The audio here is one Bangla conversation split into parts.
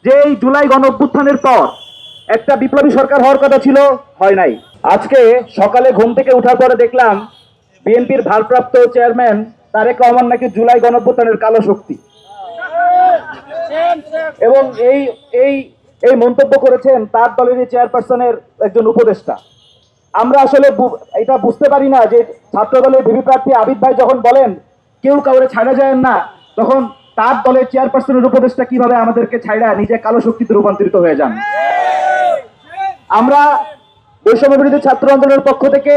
যে এই জুলাই গণ অভ্যুত্থানের পর একটা বিপ্লবী সরকার হওয়ার কথা ছিল, হয় নাই। আজকে সকালে ঘুম থেকে ওঠার পরে দেখলাম বিএনপির ভারপ্রাপ্ত চেয়ারম্যান তারেক রহমান নাকি জুলাই গণ অভ্যুত্থানের কালো শক্তি, এবং এই এই এই মন্তব্য করেছেন তার দলেরই চেয়ারপারসনের একজন উপদেষ্টা। আমরা আসলে এটা বুঝতে পারি না যে ছাত্র দলের ভিপি প্রার্থী আবিদ ভাই যখন বলেন কেউ কাউরে ছাড়া যায় না, তখন তার দলের চেয়ারপারসনের উপদেষ্টা কিভাবে আমাদেরকে ছাইড়া নিজে কালো শক্তিতে রূপান্তরিত হয়ে যান। আমরা বৈষম্য বিরোধী ছাত্র আন্দোলনের পক্ষ থেকে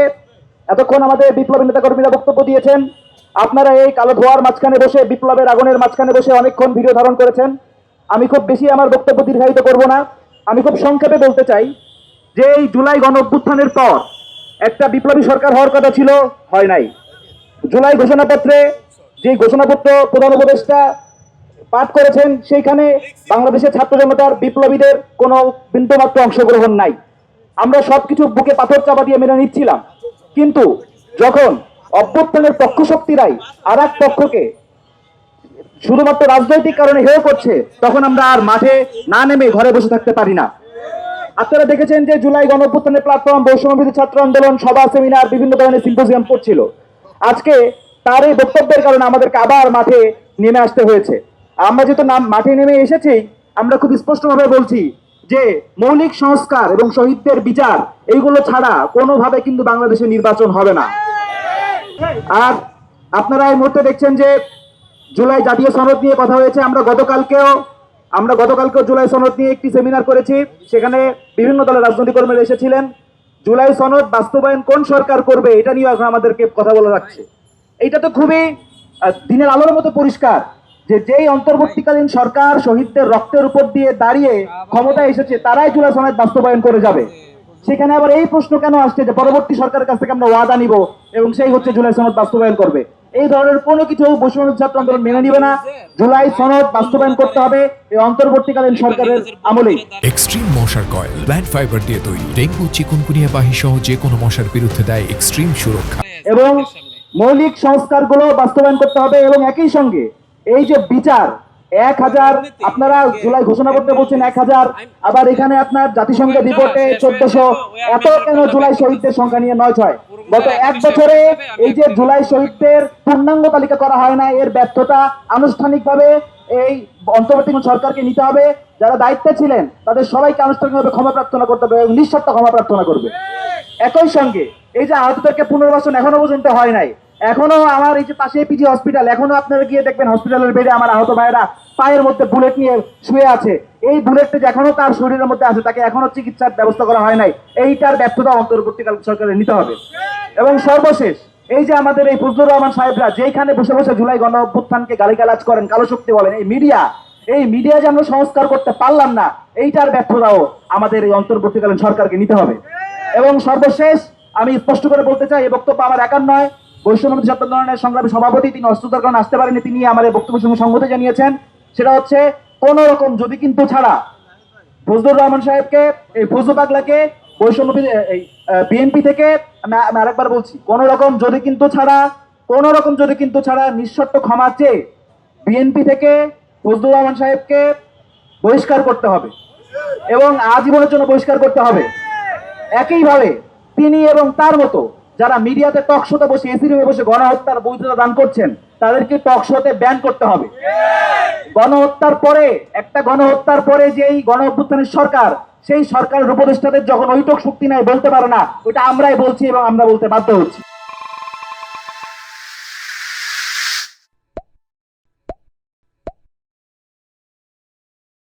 এতক্ষণ আমাদের বিপ্লবী নেতাকর্মীরা বক্তব্য দিয়েছেন। আপনারা এই কালো ধোয়ার মাঝখানে বসে, বিপ্লবের আগুনের মাঝখানে বসে অনেকক্ষণ ভিডিও ধারণ করেছেন। আমি খুব বেশি আমার বক্তব্য দীর্ঘায়িত করব না। আমি খুব সংক্ষেপে বলতে চাই যে এই জুলাই গণ অভ্যুত্থানের পর একটা বিপ্লবী সরকার হওয়ার কথা ছিল, হয় নাই। জুলাই ঘোষণাপত্রে যে ঘোষণাপত্র প্রধান উপদেষ্টা পাঠ করেছেন সেইখানে বাংলাদেশের ছাত্র জনতার বিপ্লবীদের কোনো বিন্দুমাত্র অংশগ্রহণ নাই। আমরা সবকিছু বুকে পাথর চাপা দিয়ে মেনে নিচ্ছিলাম, কিন্তু যখন অভ্যুত্থানের পক্ষ শক্তিরাই আর এক পক্ষকে শুধুমাত্র রাজনৈতিক কারণে হেয় করছে, তখন আমরা আর মাঠে না নেমে ঘরে বসে থাকতে পারি না। আপনারা দেখেছেন যে জুলাই গণ অভ্যুত্থানের প্ল্যাটফর্ম বৈষম্য বিরোধী ছাত্র আন্দোলন, সভা, সেমিনার, বিভিন্ন ধরনের সিম্পোজিয়াম করছিল। আজকে তার এই বক্তব্যের কারণে আমাদেরকে আবার মাঠে নেমে আসতে হয়েছে। আমরা যেহেতু মাঠে নেমে এসেছি, আমরা খুব স্পষ্টভাবে বলছি যে মৌলিক সংস্কার এবং শহীদদের বিচার এইগুলো ছাড়া কোনোভাবে কিন্তু বাংলাদেশে নির্বাচন হবে না। আর আপনারা এই মুহূর্তে দেখছেন যে জুলাই জাতীয় সনদ নিয়ে কথা হয়েছে। আমরা গতকালকেও জুলাই সনদ নিয়ে একটি সেমিনার করেছি, সেখানে বিভিন্ন দলের রাজনৈতিক কর্মীরা এসেছিলেন। জুলাই সনদ বাস্তবায়ন কোন সরকার করবে এটা নিয়ে এখন আমাদেরকে কথা বলা রাখছে। এইটা তো খুবই দিনের আলোর মতো পরিষ্কার যে যেই অন্তর্বর্তীকালীন সরকার শহীদদের রক্তের উপর দিয়ে দাঁড়িয়ে ক্ষমতায় এসেছে, তারাই জুলাই সনদ বাস্তবায়ন করে যাবে। সেখানে আবার এই প্রশ্ন কেন আসছে যে পরবর্তী সরকারের কাছ থেকে আমরা ওয়াদা নিব এবং সেই হচ্ছে জুলাই সনদ বাস্তবায়ন করবে? এই ধরনের কোনো কিছু বৈষম্য ছাত্র আন্দোলন মেনে নিবে না। জুলাই সনদ বাস্তবায়ন করতে হবে এই অন্তর্বর্তীকালীন সরকারের আমলেই। এক্সট্রিম মশার কয়েল প্ল্যান্ট ফাইবার দিয়ে তৈরি, ডেঙ্গু, চিকুনগুনিয়া বাহি সহ যে কোনো মশার বিরুদ্ধে দেয় এক্সট্রিম সুরক্ষা। এবং মৌলিক সংস্কারগুলো বাস্তবায়ন করতে হবে, এবং একই সঙ্গে এই যে বিচার 1000, আপনারা জুলাই ঘোষণাপত্রে বলছেন 1000, আবার এখানে আপনার জাতিসংঘের রিপোর্টে 1400, এত কেন জুলাই শহীদদের সংখ্যা নিয়ে 9-6? গত এক বছরে এই যে জুলাই শহীদদের পূর্ণাঙ্গ তালিকা করা হয় না, এর ব্যর্থতা আনুষ্ঠানিকভাবে এই অন্তর্বর্তীকালীন সরকারকে নিতে হবে। যারা দায়িত্বে ছিলেন তাদের সবাইকে আনুষ্ঠানিকভাবে ক্ষমা প্রার্থনা করতে হবে এবং নিঃশর্ত ক্ষমা প্রার্থনা করবে। একই সঙ্গে এই যে আহতদেরকে পুনর্বাসন এখনো পর্যন্ত হয় নাই। এখনো আমার এই যে পাশে পিজি হসপিটাল, এখনো আপনারা গিয়ে দেখবেন হসপিটালের বেডে আমার আহত ভাইয়েরা পায়ের মধ্যে বুলেট নিয়ে শুয়ে আছে। এই বুলেটটা যে এখনো তার শরীরের মধ্যে আছে, তাকে এখনো চিকিৎসার ব্যবস্থা করা হয় নাই। এইটার ব্যর্থতা অন্তর্বর্তীকালীন সরকারের নিতে হবে। এবং সর্বশেষ এই যে আমাদের এই ফজলুর রহমান সাহেবরা যেখানে বসে বসে জুলাই গণ অভ্যুত্থানকে গালিগালাজ করেন, কালো শক্তি বলেন, এই মিডিয়া যে আমরা সংস্কার করতে পারলাম না, এইটার ব্যর্থতাও আমাদের এই অন্তর্বর্তীকালীন সরকারকে নিতে হবে। এবং সর্বশেষ আমি স্পষ্ট করে বলতে চাই, এই বক্তব্য আমার একার নয়। বৈষম্য বিরোধী ছাত্র আন্দোলনের সংগ্রামী সভাপতি, তিনি অসুস্থতার কারণে আসতে পারেনি, তিনি আমার এই বক্তব্যের সঙ্গে সংহতি জানিয়েছেন। সেটা হচ্ছে কোন রকম যদি কিন্তু ছাড়া ফজলুর রহমান সাহেবকে, এই ফজলু পাগলাকে বৈষম্য বিএনপি থেকে, আমি আরেকবার বলছি, কোন রকম যদি কিন্তু ছাড়া নিঃশর্ত ক্ষমা চেয়ে বিএনপি থেকে ফজলুর রহমান সাহেবকে বহিষ্কার করতে হবে এবং আজীবনের জন্য বহিষ্কার করতে হবে। একইভাবে তিনি এবং তার মতো যারা মিডিয়াতে টক শোতে বসে, এসি রুমে বসে গণহত্যার বৈধতা দান করছেন, তাদেরকে টক শোতে ব্যান করতে হবে। গণহত্যার পরে যেই গণ অভ্যুত্থানের সরকার, সেই সরকারের উপদেষ্টাদের যখন ওইটুক শক্তি নাই, বলতে পারে না, ওইটা আমরাই বলছি এবং আমরা বলতে বাধ্য হচ্ছি।